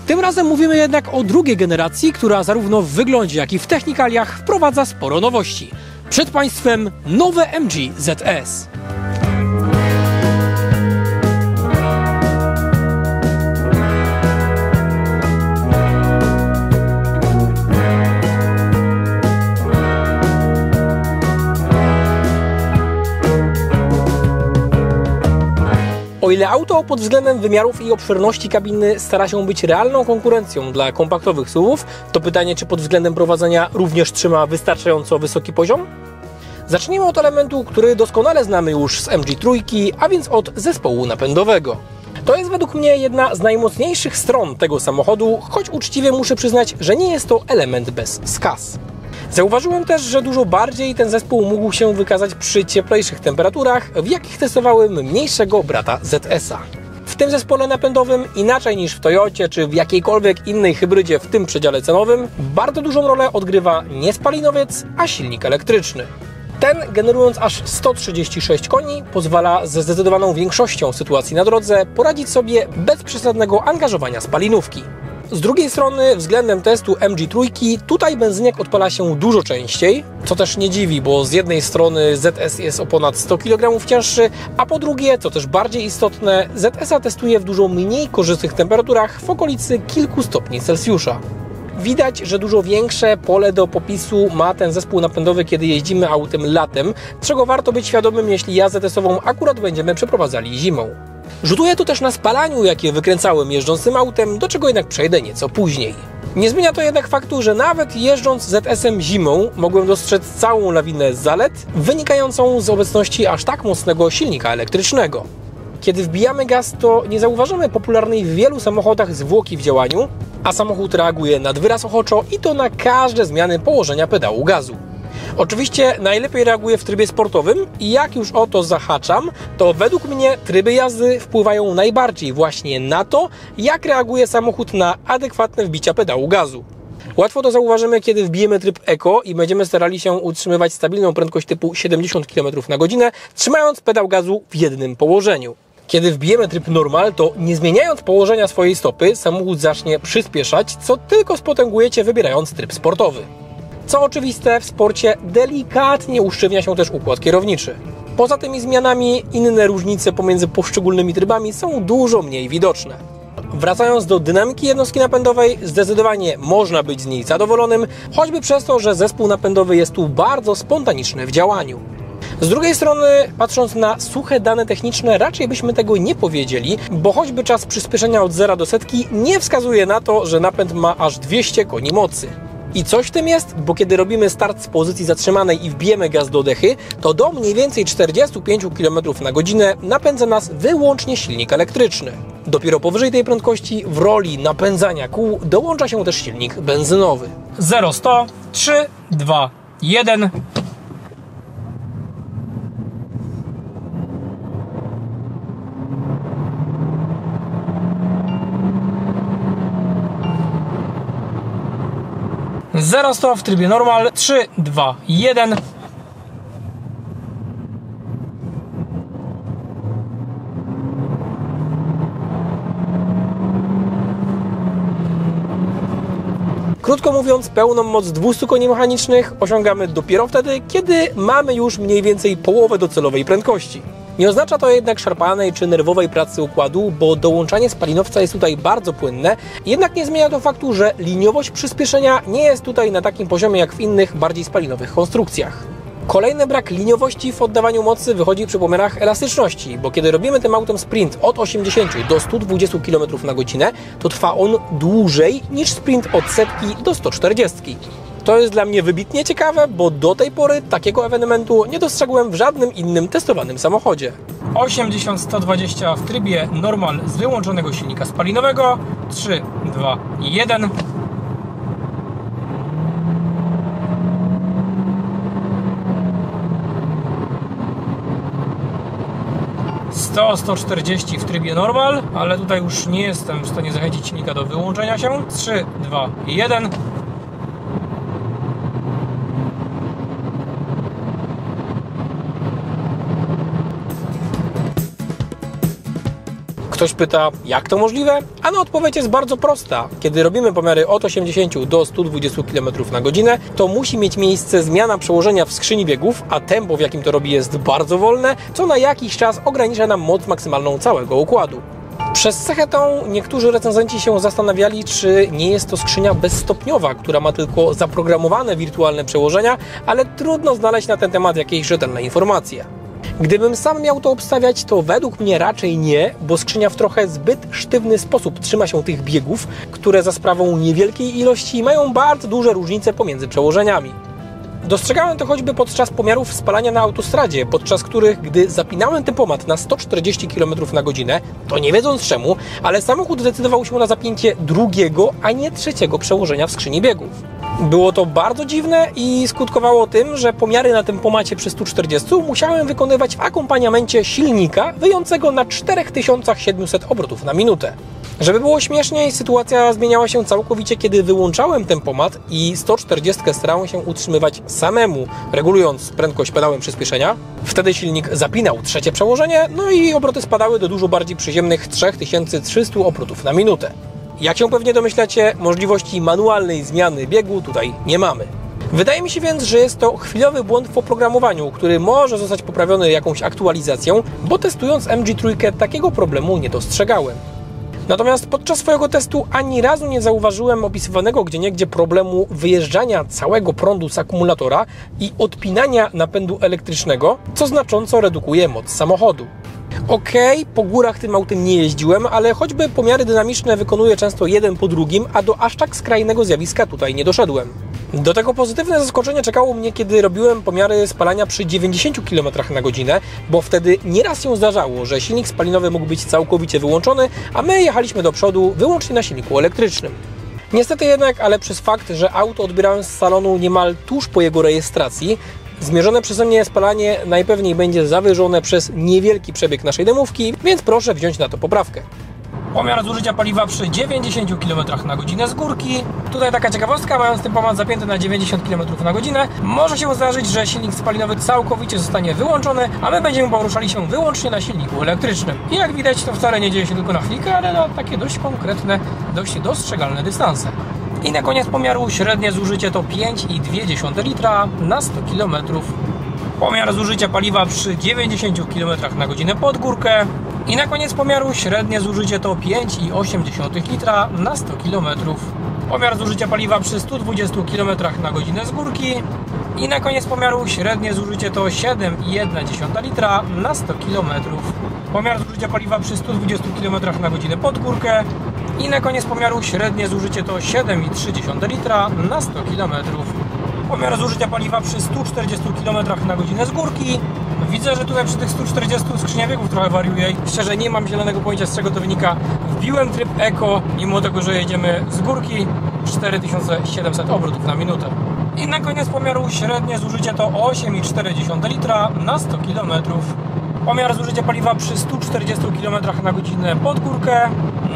Tym razem mówimy jednak o drugiej generacji, która zarówno w wyglądzie, jak i w technikaliach wprowadza sporo nowości. Przed Państwem nowe MG ZS. O ile auto pod względem wymiarów i obszerności kabiny stara się być realną konkurencją dla kompaktowych SUV-ów, to pytanie, czy pod względem prowadzenia również trzyma wystarczająco wysoki poziom? Zacznijmy od elementu, który doskonale znamy już z MG3, a więc od zespołu napędowego. To jest według mnie jedna z najmocniejszych stron tego samochodu, choć uczciwie muszę przyznać, że nie jest to element bez skaz. Zauważyłem też, że dużo bardziej ten zespół mógł się wykazać przy cieplejszych temperaturach, w jakich testowałem mniejszego brata ZS-a. W tym zespole napędowym, inaczej niż w Toyocie czy w jakiejkolwiek innej hybrydzie w tym przedziale cenowym, bardzo dużą rolę odgrywa nie spalinowiec, a silnik elektryczny. Ten, generując aż 136 koni, pozwala ze zdecydowaną większością sytuacji na drodze poradzić sobie bez przesadnego angażowania spalinówki. Z drugiej strony, względem testu MG3, tutaj benzyniak odpala się dużo częściej, co też nie dziwi, bo z jednej strony ZS jest o ponad 100 kg cięższy, a po drugie, co też bardziej istotne, ZS-a testuje w dużo mniej korzystnych temperaturach w okolicy kilku stopni Celsjusza. Widać, że dużo większe pole do popisu ma ten zespół napędowy, kiedy jeździmy autem latem, czego warto być świadomym, jeśli jazdę testową akurat będziemy przeprowadzali zimą. Rzutuje to też na spalaniu, jakie wykręcałem jeżdżąc tym autem, do czego jednak przejdę nieco później. Nie zmienia to jednak faktu, że nawet jeżdżąc ZS-em zimą mogłem dostrzec całą lawinę zalet wynikającą z obecności aż tak mocnego silnika elektrycznego. Kiedy wbijamy gaz, to nie zauważamy popularnej w wielu samochodach zwłoki w działaniu, a samochód reaguje nad wyraz ochoczo i to na każde zmiany położenia pedału gazu. Oczywiście najlepiej reaguje w trybie sportowym i jak już o to zahaczam, to według mnie tryby jazdy wpływają najbardziej właśnie na to, jak reaguje samochód na adekwatne wbicia pedału gazu. Łatwo to zauważymy, kiedy wbijemy tryb Eco i będziemy starali się utrzymywać stabilną prędkość typu 70 km na godzinę, trzymając pedał gazu w jednym położeniu. Kiedy wbijemy tryb Normal, to nie zmieniając położenia swojej stopy, samochód zacznie przyspieszać, co tylko spotęgujecie wybierając tryb sportowy. Co oczywiste, w sporcie delikatnie usztywnia się też układ kierowniczy. Poza tymi zmianami, inne różnice pomiędzy poszczególnymi trybami są dużo mniej widoczne. Wracając do dynamiki jednostki napędowej, zdecydowanie można być z niej zadowolonym, choćby przez to, że zespół napędowy jest tu bardzo spontaniczny w działaniu. Z drugiej strony, patrząc na suche dane techniczne, raczej byśmy tego nie powiedzieli, bo choćby czas przyspieszenia od 0 do setki nie wskazuje na to, że napęd ma aż 200 koni mocy. I coś w tym jest, bo kiedy robimy start z pozycji zatrzymanej i wbijemy gaz do dechy, to do mniej więcej 45 km na godzinę napędza nas wyłącznie silnik elektryczny. Dopiero powyżej tej prędkości w roli napędzania kół dołącza się też silnik benzynowy. 0-100, 3, 2, 1... Zero 100 w trybie normal, 3, 2, 1. Krótko mówiąc, pełną moc 200 koni mechanicznych osiągamy dopiero wtedy, kiedy mamy już mniej więcej połowę docelowej prędkości. Nie oznacza to jednak szarpanej czy nerwowej pracy układu, bo dołączanie spalinowca jest tutaj bardzo płynne, jednak nie zmienia to faktu, że liniowość przyspieszenia nie jest tutaj na takim poziomie jak w innych, bardziej spalinowych konstrukcjach. Kolejny brak liniowości w oddawaniu mocy wychodzi przy pomiarach elastyczności, bo kiedy robimy tym autem sprint od 80 do 120 km na godzinę, to trwa on dłużej niż sprint od setki do 140. To jest dla mnie wybitnie ciekawe, bo do tej pory takiego ewenementu nie dostrzegłem w żadnym innym testowanym samochodzie. 80-120 w trybie normal z wyłączonego silnika spalinowego. 3, 2, 1. 100-140 w trybie normal, ale tutaj już nie jestem w stanie zachęcić silnika do wyłączenia się. 3, 2, 1. Ktoś pyta, jak to możliwe? A no odpowiedź jest bardzo prosta. Kiedy robimy pomiary od 80 do 120 km na godzinę, to musi mieć miejsce zmiana przełożenia w skrzyni biegów, a tempo, w jakim to robi, jest bardzo wolne, co na jakiś czas ogranicza nam moc maksymalną całego układu. Przez cechę tą niektórzy recenzenci się zastanawiali, czy nie jest to skrzynia bezstopniowa, która ma tylko zaprogramowane wirtualne przełożenia, ale trudno znaleźć na ten temat jakieś rzetelne informacje. Gdybym sam miał to obstawiać, to według mnie raczej nie, bo skrzynia w trochę zbyt sztywny sposób trzyma się tych biegów, które za sprawą niewielkiej ilości mają bardzo duże różnice pomiędzy przełożeniami. Dostrzegałem to choćby podczas pomiarów spalania na autostradzie, podczas których, gdy zapinałem tempomat na 140 km na godzinę, to nie wiedząc czemu, ale samochód decydował się na zapięcie drugiego, a nie trzeciego przełożenia w skrzyni biegów. Było to bardzo dziwne i skutkowało tym, że pomiary na tempomacie przy 140 musiałem wykonywać w akompaniamencie silnika wyjącego na 4700 obrotów na minutę. Żeby było śmieszniej, sytuacja zmieniała się całkowicie, kiedy wyłączałem tempomat i 140 starałem się utrzymywać samemu, regulując prędkość pedałem przyspieszenia. Wtedy silnik zapinał trzecie przełożenie, no i obroty spadały do dużo bardziej przyziemnych 3300 obrotów na minutę. Jak się pewnie domyślacie, możliwości manualnej zmiany biegu tutaj nie mamy. Wydaje mi się więc, że jest to chwilowy błąd w oprogramowaniu, który może zostać poprawiony jakąś aktualizacją, bo testując MG3 takiego problemu nie dostrzegałem. Natomiast podczas swojego testu ani razu nie zauważyłem opisywanego gdzieniegdzie problemu wyjeżdżania całego prądu z akumulatora i odpinania napędu elektrycznego, co znacząco redukuje moc samochodu. Okej, po górach tym autem nie jeździłem, ale choćby pomiary dynamiczne wykonuję często jeden po drugim, a do aż tak skrajnego zjawiska tutaj nie doszedłem. Do tego pozytywne zaskoczenie czekało mnie, kiedy robiłem pomiary spalania przy 90 km na godzinę, bo wtedy nieraz się zdarzało, że silnik spalinowy mógł być całkowicie wyłączony, a my jechaliśmy do przodu wyłącznie na silniku elektrycznym. Niestety jednak, ale przez fakt, że auto odbierałem z salonu niemal tuż po jego rejestracji, zmierzone przeze mnie spalanie najpewniej będzie zawyżone przez niewielki przebieg naszej demówki, więc proszę wziąć na to poprawkę. Pomiar zużycia paliwa przy 90 km na godzinę z górki. Tutaj taka ciekawostka, mając tempomat zapięty na 90 km na godzinę, może się zdarzyć, że silnik spalinowy całkowicie zostanie wyłączony, a my będziemy poruszali się wyłącznie na silniku elektrycznym. I jak widać, to wcale nie dzieje się tylko na chwilkę, ale na takie dość konkretne, dość dostrzegalne dystanse. I na koniec pomiaru średnie zużycie to 5,2 litra na 100 km. Pomiar zużycia paliwa przy 90 km na godzinę pod górkę. I na koniec pomiaru średnie zużycie to 5,8 litra na 100 km. Pomiar zużycia paliwa przy 120 km na godzinę z górki. I na koniec pomiaru średnie zużycie to 7,1 litra na 100 km. Pomiar zużycia paliwa przy 120 km na godzinę pod górkę. I na koniec pomiaru średnie zużycie to 7,3 litra na 100 km. Pomiar zużycia paliwa przy 140 km na godzinę z górki. Widzę, że tutaj przy tych 140 skrzynia biegów trochę wariuje. Szczerze nie mam zielonego pojęcia, z czego to wynika. Wbiłem tryb Eco, mimo tego, że jedziemy z górki, 4700 obrotów na minutę. I na koniec pomiaru średnie zużycie to 8,4 litra na 100 km. Pomiar zużycia paliwa przy 140 km na godzinę pod górkę.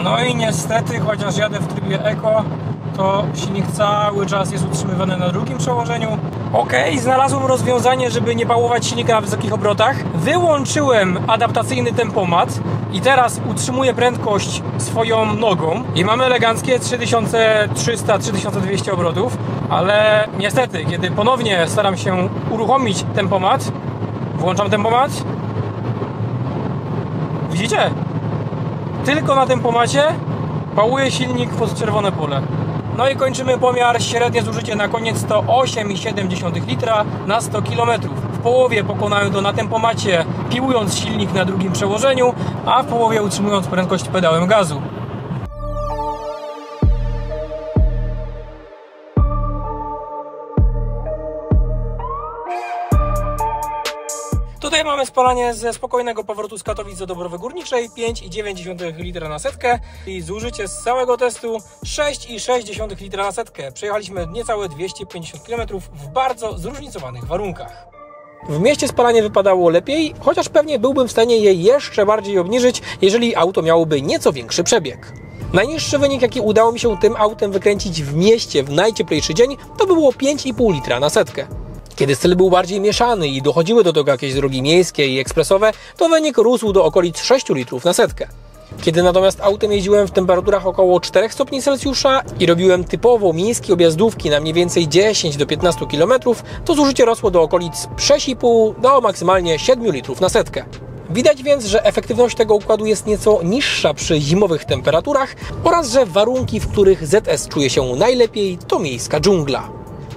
No i niestety, chociaż jadę w trybie Eco, to silnik cały czas jest utrzymywany na drugim przełożeniu. Okej, znalazłem rozwiązanie, żeby nie pałować silnika na wysokich obrotach. Wyłączyłem adaptacyjny tempomat i teraz utrzymuję prędkość swoją nogą i mamy eleganckie 3300-3200 obrotów, ale niestety, kiedy ponownie staram się uruchomić tempomat, włączam tempomat, widzicie? Tylko na tempomacie pałuje silnik pod czerwone pole. No i kończymy pomiar. Średnie zużycie na koniec to 8,7 litra na 100 km. W połowie pokonałem to na tempomacie, piłując silnik na drugim przełożeniu, a w połowie utrzymując prędkość pedałem gazu. Tutaj mamy spalanie ze spokojnego powrotu z Katowic do Dąbrowy Górniczej 5,9 litra na setkę i zużycie z całego testu 6,6 litra na setkę. Przejechaliśmy niecałe 250 km w bardzo zróżnicowanych warunkach. W mieście spalanie wypadało lepiej, chociaż pewnie byłbym w stanie je jeszcze bardziej obniżyć, jeżeli auto miałoby nieco większy przebieg. Najniższy wynik, jaki udało mi się tym autem wykręcić w mieście w najcieplejszy dzień, to było 5,5 litra na setkę. Kiedy styl był bardziej mieszany i dochodziły do tego jakieś drogi miejskie i ekspresowe, to wynik rósł do okolic 6 litrów na setkę. Kiedy natomiast autem jeździłem w temperaturach około 4 stopni Celsjusza i robiłem typowo miejskie objazdówki na mniej więcej 10 do 15 km, to zużycie rosło do okolic 6,5 do maksymalnie 7 litrów na setkę. Widać więc, że efektywność tego układu jest nieco niższa przy zimowych temperaturach oraz że warunki, w których ZS czuje się najlepiej, to miejska dżungla.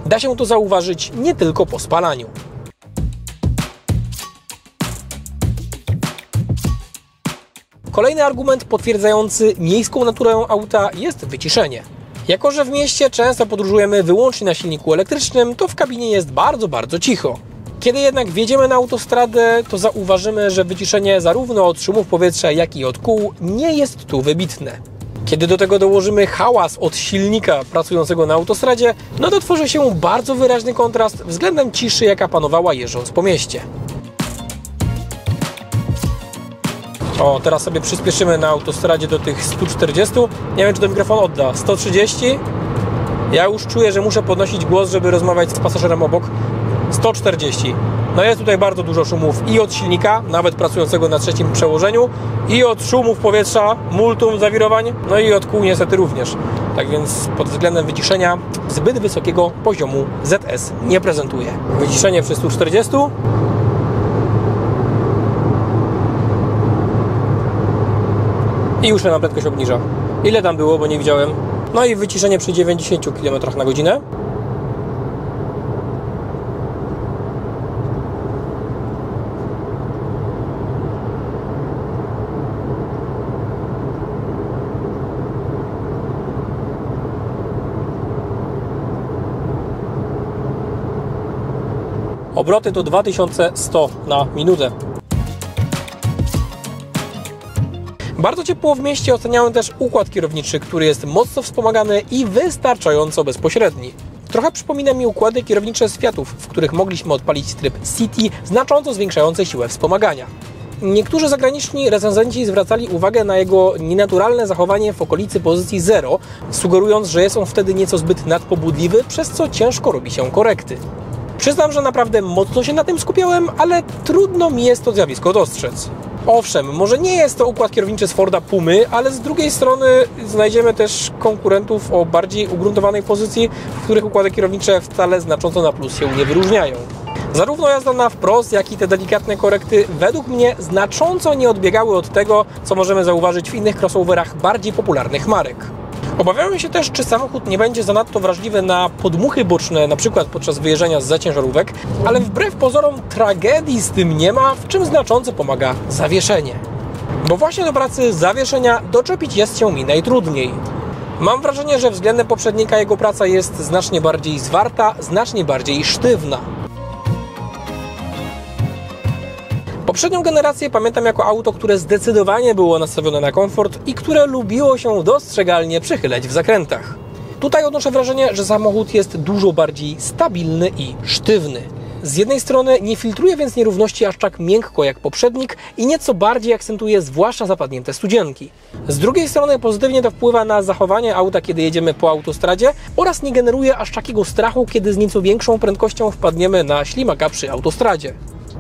Da się to zauważyć nie tylko po spalaniu. Kolejny argument potwierdzający miejską naturę auta jest wyciszenie. Jako że w mieście często podróżujemy wyłącznie na silniku elektrycznym, to w kabinie jest bardzo cicho. Kiedy jednak wjedziemy na autostradę, to zauważymy, że wyciszenie zarówno od szumów powietrza, jak i od kół nie jest tu wybitne. Kiedy do tego dołożymy hałas od silnika pracującego na autostradzie, no to tworzy się bardzo wyraźny kontrast względem ciszy, jaka panowała jeżdżąc po mieście. O, teraz sobie przyspieszymy na autostradzie do tych 140. Nie wiem, czy to mikrofon odda. 130. Ja już czuję, że muszę podnosić głos, żeby rozmawiać z pasażerem obok. 140. No jest tutaj bardzo dużo szumów i od silnika, nawet pracującego na trzecim przełożeniu, i od szumów powietrza, multum, zawirowań, no i od kół niestety również. Tak więc pod względem wyciszenia zbyt wysokiego poziomu ZS nie prezentuje. Wyciszenie przy 140. I już się nam prędkość obniża. Ile tam było, bo nie widziałem. No i wyciszenie przy 90 km na godzinę. Obroty to 2100 na minutę. Bardzo ciepło w mieście oceniałem też układ kierowniczy, który jest mocno wspomagany i wystarczająco bezpośredni. Trochę przypomina mi układy kierownicze z Fiatów, w których mogliśmy odpalić tryb City, znacząco zwiększający siłę wspomagania. Niektórzy zagraniczni recenzenci zwracali uwagę na jego nienaturalne zachowanie w okolicy pozycji 0, sugerując, że jest on wtedy nieco zbyt nadpobudliwy, przez co ciężko robi się korekty. Przyznam, że naprawdę mocno się na tym skupiałem, ale trudno mi jest to zjawisko dostrzec. Owszem, może nie jest to układ kierowniczy z Forda Pumy, ale z drugiej strony znajdziemy też konkurentów o bardziej ugruntowanej pozycji, w których układy kierownicze wcale znacząco na plus się nie wyróżniają. Zarówno jazda na wprost, jak i te delikatne korekty według mnie znacząco nie odbiegały od tego, co możemy zauważyć w innych crossoverach bardziej popularnych marek. Obawiałem się też, czy samochód nie będzie zanadto wrażliwy na podmuchy boczne, na przykład podczas wyjeżdżania z ciężarówek, ale wbrew pozorom tragedii z tym nie ma, w czym znacząco pomaga zawieszenie. Bo właśnie do pracy zawieszenia doczepić jest się mi najtrudniej. Mam wrażenie, że względem poprzednika jego praca jest znacznie bardziej zwarta, znacznie bardziej sztywna. Poprzednią generację pamiętam jako auto, które zdecydowanie było nastawione na komfort i które lubiło się dostrzegalnie przychylać w zakrętach. Tutaj odnoszę wrażenie, że samochód jest dużo bardziej stabilny i sztywny. Z jednej strony nie filtruje więc nierówności aż tak miękko jak poprzednik i nieco bardziej akcentuje zwłaszcza zapadnięte studzienki. Z drugiej strony pozytywnie to wpływa na zachowanie auta, kiedy jedziemy po autostradzie oraz nie generuje aż takiego strachu, kiedy z nieco większą prędkością wpadniemy na ślimaka przy autostradzie.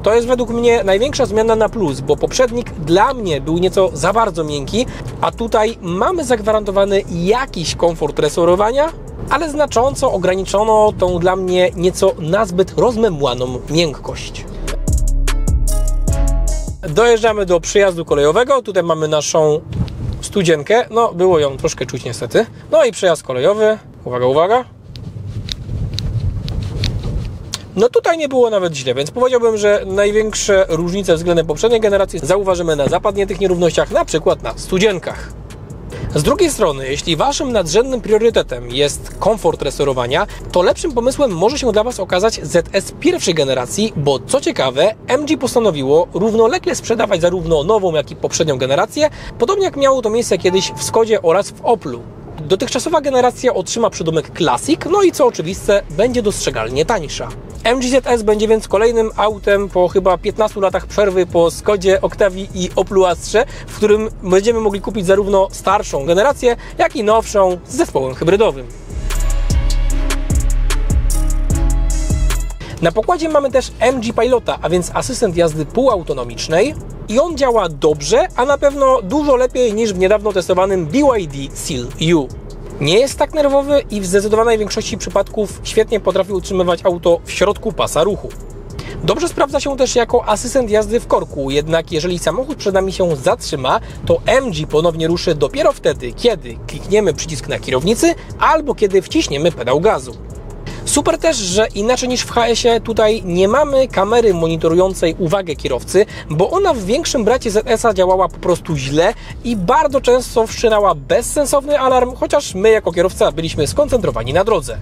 To jest według mnie największa zmiana na plus, bo poprzednik dla mnie był nieco za bardzo miękki, a tutaj mamy zagwarantowany jakiś komfort resorowania, ale znacząco ograniczono tą dla mnie nieco nazbyt rozmemłaną miękkość. Dojeżdżamy do przejazdu kolejowego, tutaj mamy naszą studzienkę, no było ją troszkę czuć niestety. No i przejazd kolejowy, uwaga, uwaga. No tutaj nie było nawet źle, więc powiedziałbym, że największe różnice względem poprzedniej generacji zauważymy na zapadniętych nierównościach, na przykład na studzienkach. Z drugiej strony, jeśli Waszym nadrzędnym priorytetem jest komfort resorowania, to lepszym pomysłem może się dla Was okazać ZS pierwszej generacji, bo co ciekawe, MG postanowiło równolegle sprzedawać zarówno nową, jak i poprzednią generację, podobnie jak miało to miejsce kiedyś w Skodzie oraz w Oplu. Dotychczasowa generacja otrzyma przydomek Classic, no i co oczywiste, będzie dostrzegalnie tańsza. MG ZS będzie więc kolejnym autem po chyba 15 latach przerwy po Skodzie Octavii i Oplu Astrze, w którym będziemy mogli kupić zarówno starszą generację, jak i nowszą z zespołem hybrydowym. Na pokładzie mamy też MG Pilota, a więc asystent jazdy półautonomicznej. i on działa dobrze, a na pewno dużo lepiej niż w niedawno testowanym BYD Seal U. Nie jest tak nerwowy i w zdecydowanej większości przypadków świetnie potrafi utrzymywać auto w środku pasa ruchu. Dobrze sprawdza się też jako asystent jazdy w korku, jednak jeżeli samochód przed nami się zatrzyma, to MG ponownie ruszy dopiero wtedy, kiedy klikniemy przycisk na kierownicy albo kiedy wciśniemy pedał gazu. Super też, że inaczej niż w HS-ie tutaj nie mamy kamery monitorującej uwagę kierowcy, bo ona w większym bracie ZS-a działała po prostu źle i bardzo często wszczynała bezsensowny alarm, chociaż my jako kierowca byliśmy skoncentrowani na drodze.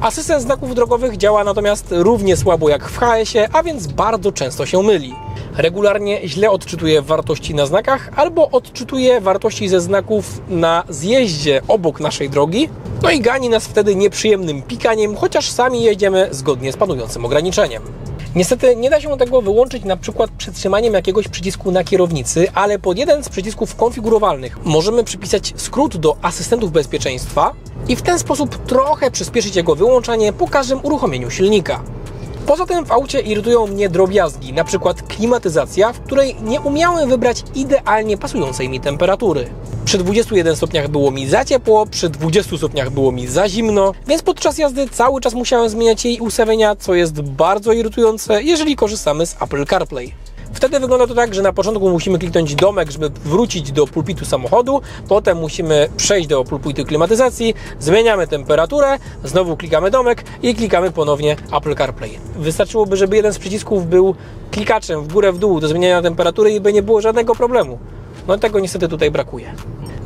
Asystent znaków drogowych działa natomiast równie słabo jak w HS-ie, a więc bardzo często się myli. Regularnie źle odczytuje wartości na znakach albo odczytuje wartości ze znaków na zjeździe obok naszej drogi, no i gani nas wtedy nieprzyjemnym pikaniem, chociaż sami jedziemy zgodnie z panującym ograniczeniem. Niestety nie da się tego wyłączyć na przykład przytrzymaniem jakiegoś przycisku na kierownicy, ale pod jeden z przycisków konfigurowalnych możemy przypisać skrót do asystentów bezpieczeństwa i w ten sposób trochę przyspieszyć jego wyłączanie po każdym uruchomieniu silnika. Poza tym w aucie irytują mnie drobiazgi, na przykład klimatyzacja, w której nie umiałem wybrać idealnie pasującej mi temperatury. Przy 21 stopniach było mi za ciepło, przy 20 stopniach było mi za zimno, więc podczas jazdy cały czas musiałem zmieniać jej ustawienia, co jest bardzo irytujące, jeżeli korzystamy z Apple CarPlay. Wtedy wygląda to tak, że na początku musimy kliknąć domek, żeby wrócić do pulpitu samochodu, potem musimy przejść do pulpitu klimatyzacji, zmieniamy temperaturę, znowu klikamy domek i klikamy ponownie Apple CarPlay. Wystarczyłoby, żeby jeden z przycisków był klikaczem w górę, w dół do zmieniania temperatury i by nie było żadnego problemu. No tego niestety tutaj brakuje.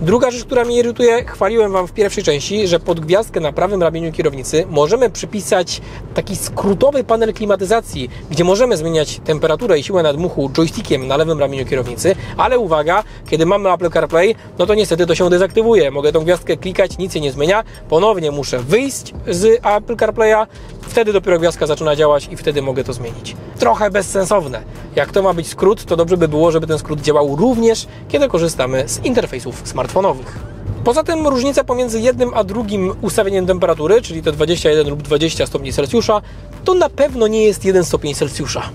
Druga rzecz, która mnie irytuje, chwaliłem Wam w pierwszej części, że pod gwiazdkę na prawym ramieniu kierownicy możemy przypisać taki skrótowy panel klimatyzacji, gdzie możemy zmieniać temperaturę i siłę nadmuchu joystickiem na lewym ramieniu kierownicy, ale uwaga, kiedy mamy Apple CarPlay, no to niestety to się dezaktywuje. Mogę tą gwiazdkę klikać, nic się nie zmienia, ponownie muszę wyjść z Apple CarPlaya, wtedy dopiero gwiazdka zaczyna działać i wtedy mogę to zmienić. Trochę bezsensowne. Jak to ma być skrót, to dobrze by było, żeby ten skrót działał również, kiedy korzystamy z interfejsów smartfonowych. Poza tym różnica pomiędzy jednym a drugim ustawieniem temperatury, czyli te 21 lub 20 stopni Celsjusza, to na pewno nie jest 1 stopień Celsjusza.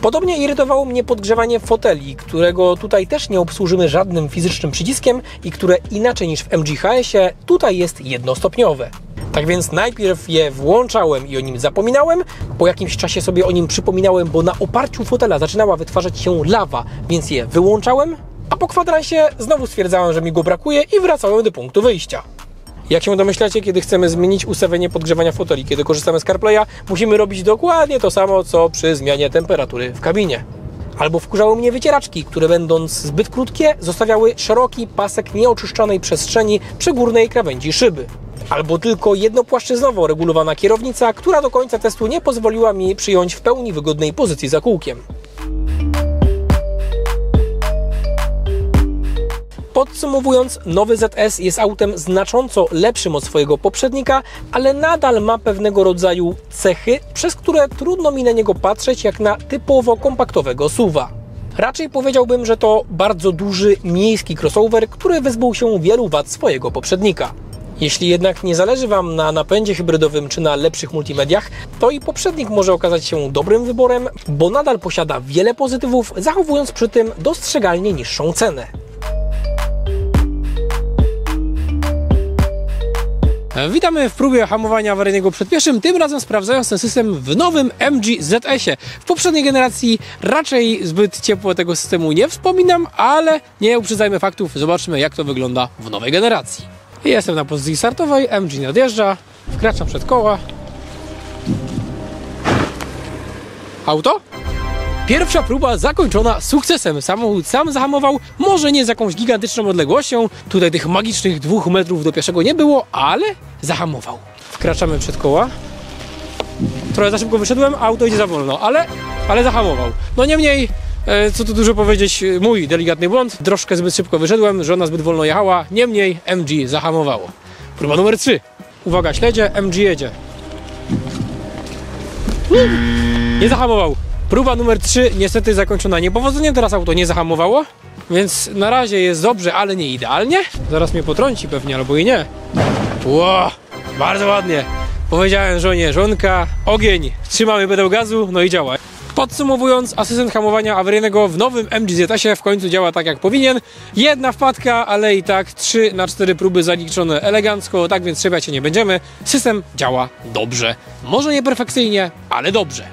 Podobnie irytowało mnie podgrzewanie foteli, którego tutaj też nie obsłużymy żadnym fizycznym przyciskiem i które inaczej niż w MG HS-ie tutaj jest jednostopniowe. Tak więc najpierw je włączałem i o nim zapominałem, po jakimś czasie sobie o nim przypominałem, bo na oparciu fotela zaczynała wytwarzać się lawa, więc je wyłączałem, a po kwadransie znowu stwierdzałem, że mi go brakuje i wracałem do punktu wyjścia. Jak się domyślacie, kiedy chcemy zmienić ustawienie podgrzewania foteli, kiedy korzystamy z CarPlaya, musimy robić dokładnie to samo, co przy zmianie temperatury w kabinie. Albo wkurzały mnie wycieraczki, które będąc zbyt krótkie, zostawiały szeroki pasek nieoczyszczonej przestrzeni przy górnej krawędzi szyby. Albo tylko jednopłaszczyznowo regulowana kierownica, która do końca testu nie pozwoliła mi przyjąć w pełni wygodnej pozycji za kółkiem. Podsumowując, nowy ZS jest autem znacząco lepszym od swojego poprzednika, ale nadal ma pewnego rodzaju cechy, przez które trudno mi na niego patrzeć jak na typowo kompaktowego SUV-a. Raczej powiedziałbym, że to bardzo duży miejski crossover, który wyzbył się wielu wad swojego poprzednika. Jeśli jednak nie zależy Wam na napędzie hybrydowym czy na lepszych multimediach, to i poprzednik może okazać się dobrym wyborem, bo nadal posiada wiele pozytywów, zachowując przy tym dostrzegalnie niższą cenę. Witamy w próbie hamowania awaryjnego przed pieszym, tym razem sprawdzając ten system w nowym MG ZS-ie. W poprzedniej generacji raczej zbyt ciepło tego systemu nie wspominam, ale nie uprzedzajmy faktów, zobaczmy jak to wygląda w nowej generacji. Jestem na pozycji startowej, MG nadjeżdża, wkraczam przed koła. Auto? Pierwsza próba zakończona sukcesem. Samochód sam zahamował, może nie z jakąś gigantyczną odległością. Tutaj tych magicznych 2 metrów do pieszego nie było, ale zahamował. Wkraczamy przed koła. Trochę za szybko wyszedłem, auto idzie za wolno, ale zahamował. No niemniej, co tu dużo powiedzieć, mój delikatny błąd. Troszkę zbyt szybko wyszedłem, żona zbyt wolno jechała, niemniej MG zahamowało. Próba numer 3. Uwaga, śledzie, MG jedzie. Nie zahamował. Próba numer 3 niestety zakończona niepowodzeniem, teraz auto nie zahamowało, więc na razie jest dobrze, ale nie idealnie. Zaraz mnie potrąci pewnie, albo i nie. Ło, bardzo ładnie. Powiedziałem żonie, żonka, ogień, trzymamy pedał gazu, no i działa. Podsumowując, asystent hamowania awaryjnego w nowym MG ZS-ie w końcu działa tak jak powinien. Jedna wpadka, ale i tak 3×4 próby zaliczone elegancko, tak więc czepiać się nie będziemy. System działa dobrze. Może nie perfekcyjnie, ale dobrze.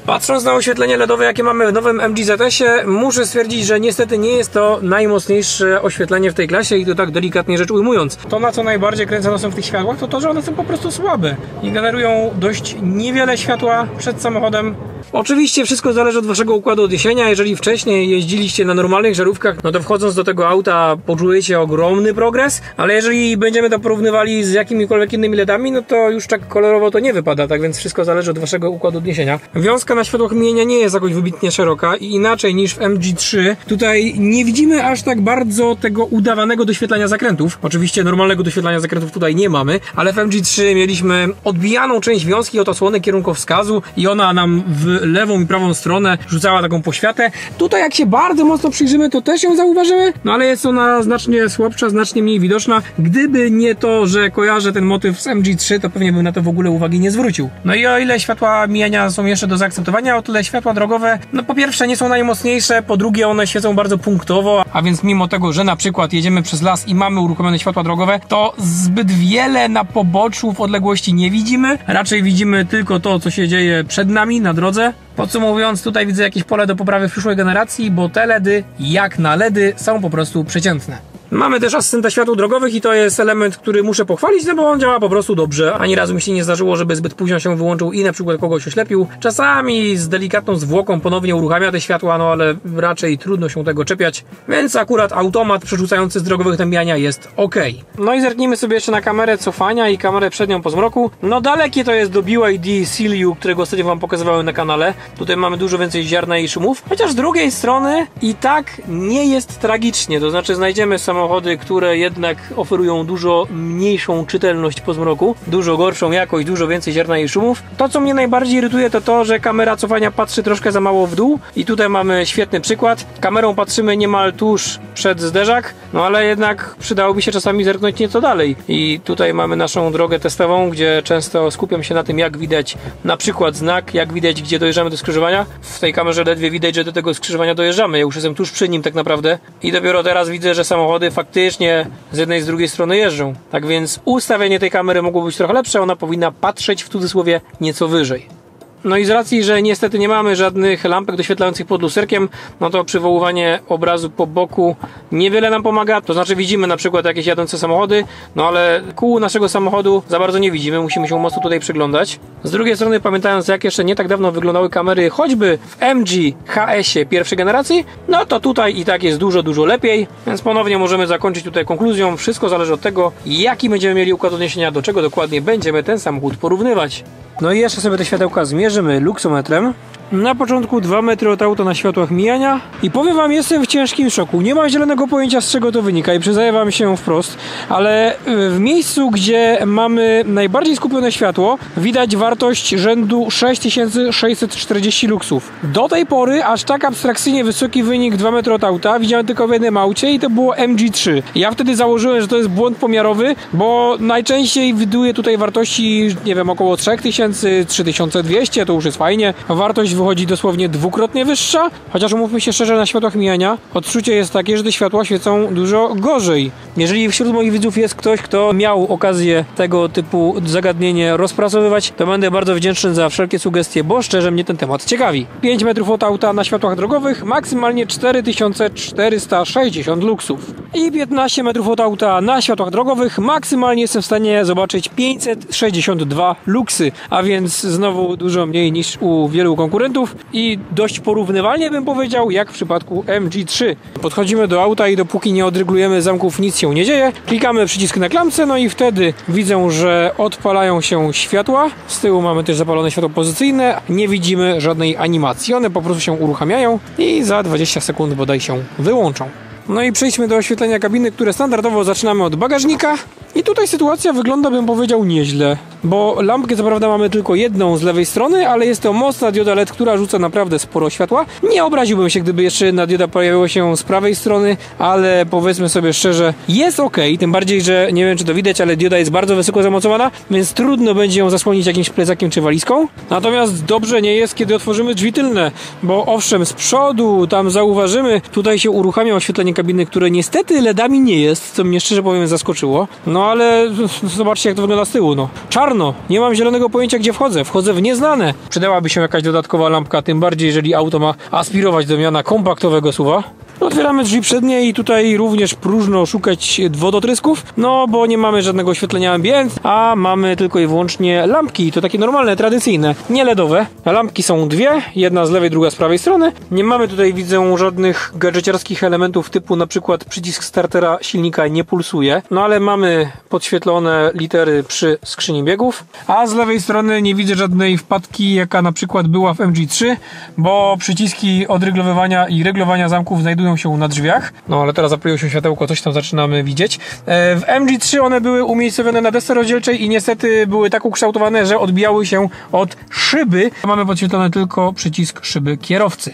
Patrząc na oświetlenie LEDowe, jakie mamy w nowym MG ZS-ie, muszę stwierdzić, że niestety nie jest to najmocniejsze oświetlenie w tej klasie i to tak delikatnie rzecz ujmując. To, na co najbardziej kręcę nosem w tych światłach, to to, że one są po prostu słabe i generują dość niewiele światła przed samochodem. Oczywiście wszystko zależy od waszego układu odniesienia. Jeżeli wcześniej jeździliście na normalnych żarówkach, no to wchodząc do tego auta poczujecie ogromny progres, ale jeżeli będziemy to porównywali z jakimikolwiek innymi LEDami, no to już tak kolorowo to nie wypada, tak więc wszystko zależy od waszego układu odniesienia. Wiązka na światłach mijania nie jest jakoś wybitnie szeroka i inaczej niż w MG3, tutaj nie widzimy aż tak bardzo tego udawanego doświetlania zakrętów. Oczywiście normalnego doświetlania zakrętów tutaj nie mamy, ale w MG3 mieliśmy odbijaną część wiązki od osłony kierunkowskazu i ona nam w lewą i prawą stronę rzucała taką poświatę. Tutaj jak się bardzo mocno przyjrzymy, to też ją zauważymy, no ale jest ona znacznie słabsza, znacznie mniej widoczna. Gdyby nie to, że kojarzę ten motyw z MG3, to pewnie bym na to w ogóle uwagi nie zwrócił. No i o ile światła mijania są jeszcze do zaakceptowania, o tyle światła drogowe, no po pierwsze nie są najmocniejsze, po drugie one świecą bardzo punktowo, a więc mimo tego, że na przykład jedziemy przez las i mamy uruchomione światła drogowe, to zbyt wiele na poboczu w odległości nie widzimy. Raczej widzimy tylko to, co się dzieje przed nami na drodze. Podsumowując, tutaj widzę jakieś pole do poprawy w przyszłej generacji, bo te LEDy, jak na LEDy, są po prostu przeciętne. Mamy też asystenta światł drogowych i to jest element, który muszę pochwalić, no bo on działa po prostu dobrze. Ani razu mi się nie zdarzyło, żeby zbyt późno się wyłączył i na przykład kogoś oślepił. Czasami z delikatną zwłoką ponownie uruchamia te światła, no ale raczej trudno się tego czepiać. Więc akurat automat przerzucający z drogowych tębiania jest ok. No i zerknijmy sobie jeszcze na kamerę cofania i kamerę przednią po zmroku. No dalekie to jest do BYD Seal, którego ostatnio wam pokazywałem na kanale. Tutaj mamy dużo więcej ziarna i szumów. Chociaż z drugiej strony i tak nie jest tragicznie. To znaczy znajdziemy samochody, które jednak oferują dużo mniejszą czytelność po zmroku, dużo gorszą jakość, dużo więcej ziarna i szumów. To, co mnie najbardziej irytuje, to to, że kamera cofania patrzy troszkę za mało w dół i tutaj mamy świetny przykład. Kamerą patrzymy niemal tuż przed zderzak, no ale jednak przydałoby się czasami zerknąć nieco dalej. I tutaj mamy naszą drogę testową, gdzie często skupiam się na tym, jak widać na przykład znak, jak widać, gdzie dojeżdżamy do skrzyżowania. W tej kamerze ledwie widać, że do tego skrzyżowania dojeżdżamy. Ja już jestem tuż przy nim tak naprawdę i dopiero teraz widzę, że samochody faktycznie z jednej i z drugiej strony jeżdżą. Tak więc ustawienie tej kamery mogło być trochę lepsze, ona powinna patrzeć w cudzysłowie nieco wyżej. No i z racji, że niestety nie mamy żadnych lampek doświetlających pod lusterkiem, no to przywoływanie obrazu po boku niewiele nam pomaga. To znaczy widzimy na przykład jakieś jadące samochody, no ale kół naszego samochodu za bardzo nie widzimy, musimy się mocno tutaj przyglądać. Z drugiej strony pamiętając, jak jeszcze nie tak dawno wyglądały kamery choćby w MG HS-ie pierwszej generacji, no to tutaj i tak jest dużo, dużo lepiej, więc ponownie możemy zakończyć tutaj konkluzją. Wszystko zależy od tego, jaki będziemy mieli układ odniesienia, do czego dokładnie będziemy ten samochód porównywać. No i jeszcze sobie te światełka zmierzymy luksometrem. Na początku 2 metry od auta na światłach mijania i powiem wam, jestem w ciężkim szoku. Nie mam zielonego pojęcia, z czego to wynika i przyznaję wam się wprost, ale w miejscu, gdzie mamy najbardziej skupione światło, widać wartość rzędu 6640 luksów. Do tej pory aż tak abstrakcyjnie wysoki wynik 2 metry od auta widziałem tylko w jednym aucie i to było MG3. Ja wtedy założyłem, że to jest błąd pomiarowy, bo najczęściej widuję tutaj wartości, nie wiem, około 3000, 3200, to już jest fajnie. Wartość wychodzi dosłownie dwukrotnie wyższa, chociaż umówmy się szczerze, na światłach mijania odczucie jest takie, że te światła świecą dużo gorzej. Jeżeli wśród moich widzów jest ktoś, kto miał okazję tego typu zagadnienie rozpracowywać, to będę bardzo wdzięczny za wszelkie sugestie, bo szczerze mnie ten temat ciekawi. 5 metrów od auta na światłach drogowych, maksymalnie 4460 luksów. I 15 metrów od auta na światłach drogowych, maksymalnie jestem w stanie zobaczyć 562 luksy, a więc znowu dużo mniej niż u wielu konkurentów i dość porównywalnie bym powiedział, jak w przypadku MG3. Podchodzimy do auta i dopóki nie odreglujemy zamków, nic się nie dzieje. Klikamy przycisk na klamce, no i wtedy widzę, że odpalają się światła. Z tyłu mamy też zapalone światło pozycyjne. Nie widzimy żadnej animacji. One po prostu się uruchamiają i za 20 sekund bodaj się wyłączą. No i przejdźmy do oświetlenia kabiny, które standardowo zaczynamy od bagażnika. I tutaj sytuacja wygląda, bym powiedział, nieźle, bo lampkę co prawda mamy tylko jedną z lewej strony, ale jest to mocna dioda LED, która rzuca naprawdę sporo światła. Nie obraziłbym się, gdyby jeszcze jedna dioda pojawiła się z prawej strony, ale powiedzmy sobie szczerze, jest ok, tym bardziej, że nie wiem, czy to widać, ale dioda jest bardzo wysoko zamocowana, więc trudno będzie ją zasłonić jakimś plecakiem czy walizką. Natomiast dobrze nie jest, kiedy otworzymy drzwi tylne, bo owszem, z przodu tam zauważymy, tutaj się uruchamia oświetlenie kabiny, które niestety LEDami nie jest, co mnie szczerze powiem zaskoczyło. No ale zobaczcie, jak to wygląda z tyłu, no. Czarno, nie mam zielonego pojęcia, gdzie wchodzę w nieznane. Przydałaby się jakaś dodatkowa lampka, tym bardziej, jeżeli auto ma aspirować do miana kompaktowego SUV-a. Otwieramy drzwi przednie i tutaj również próżno szukać wodotrysków, no bo nie mamy żadnego oświetlenia ambient, a mamy tylko i wyłącznie lampki, to takie normalne, tradycyjne, nie LEDowe. Lampki są dwie, jedna z lewej, druga z prawej strony. Nie mamy tutaj, widzę, żadnych gadżeciarskich elementów typu na przykład przycisk startera silnika nie pulsuje, no ale mamy podświetlone litery przy skrzyni biegów, a z lewej strony nie widzę żadnej wpadki, jaka na przykład była w MG3, bo przyciski odryglowywania i reglowania zamków znajdują się na drzwiach. No ale teraz zapaliło się światełko, coś tam zaczynamy widzieć. W MG3 one były umiejscowione na desce rozdzielczej i niestety były tak ukształtowane, że odbijały się od szyby. Mamy podświetlony tylko przycisk szyby kierowcy.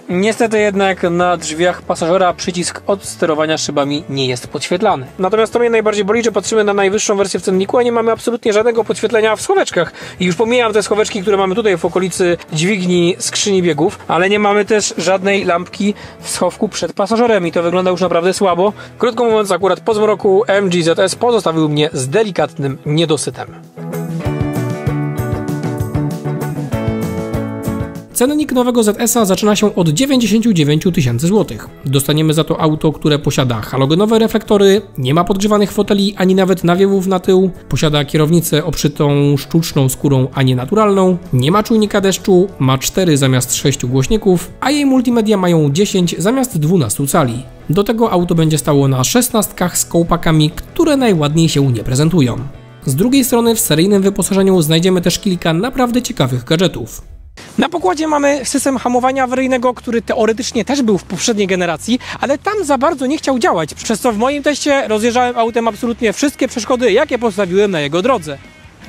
Niestety jednak na drzwiach pasażera przycisk od sterowania szybami nie jest podświetlany. Natomiast to mnie najbardziej boli, że patrzymy na najwyższą wersję w cenniku, a nie mamy absolutnie żadnego podświetlenia w schoweczkach. I już pomijam te schoweczki, które mamy tutaj w okolicy dźwigni skrzyni biegów, ale nie mamy też żadnej lampki w schowku przed pasażerem i to wygląda już naprawdę słabo. Krótko mówiąc, akurat po zmroku MG ZS pozostawił mnie z delikatnym niedosytem. Cennik nowego ZS-a zaczyna się od 99 000 złotych. Dostaniemy za to auto, które posiada halogenowe reflektory, nie ma podgrzewanych foteli ani nawet nawiewów na tył, posiada kierownicę obszytą sztuczną skórą, a nie naturalną, nie ma czujnika deszczu, ma 4 zamiast 6 głośników, a jej multimedia mają 10 zamiast 12 cali. Do tego auto będzie stało na 16 z kołpakami, które najładniej się nie prezentują. Z drugiej strony w seryjnym wyposażeniu znajdziemy też kilka naprawdę ciekawych gadżetów. Na pokładzie mamy system hamowania awaryjnego, który teoretycznie też był w poprzedniej generacji, ale tam za bardzo nie chciał działać, przez co w moim teście rozjeżdżałem autem absolutnie wszystkie przeszkody, jakie postawiłem na jego drodze.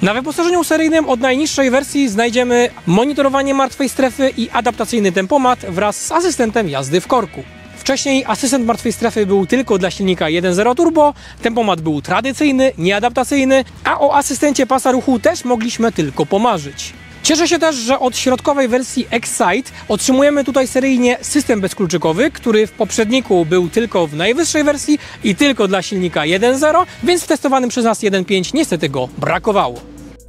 Na wyposażeniu seryjnym od najniższej wersji znajdziemy monitorowanie martwej strefy i adaptacyjny tempomat wraz z asystentem jazdy w korku. Wcześniej asystent martwej strefy był tylko dla silnika 1.0 turbo, tempomat był tradycyjny, nieadaptacyjny, a o asystencie pasa ruchu też mogliśmy tylko pomarzyć. Cieszę się też, że od środkowej wersji Excite otrzymujemy tutaj seryjnie system bezkluczykowy, który w poprzedniku był tylko w najwyższej wersji i tylko dla silnika 1.0, więc w testowanym przez nas 1.5 niestety go brakowało.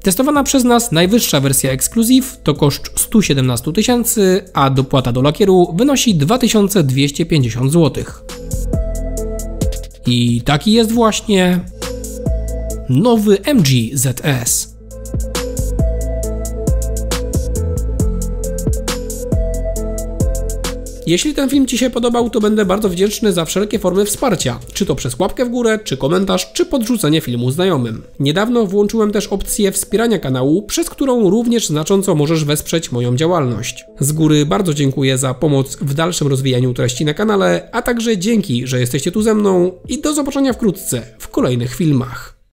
Testowana przez nas najwyższa wersja Exclusive to koszt 117 000, a dopłata do lakieru wynosi 2250 zł. I taki jest właśnie nowy MG ZS. Jeśli ten film Ci się podobał, to będę bardzo wdzięczny za wszelkie formy wsparcia, czy to przez łapkę w górę, czy komentarz, czy podrzucenie filmu znajomym. Niedawno włączyłem też opcję wspierania kanału, przez którą również znacząco możesz wesprzeć moją działalność. Z góry bardzo dziękuję za pomoc w dalszym rozwijaniu treści na kanale, a także dzięki, że jesteście tu ze mną i do zobaczenia wkrótce w kolejnych filmach.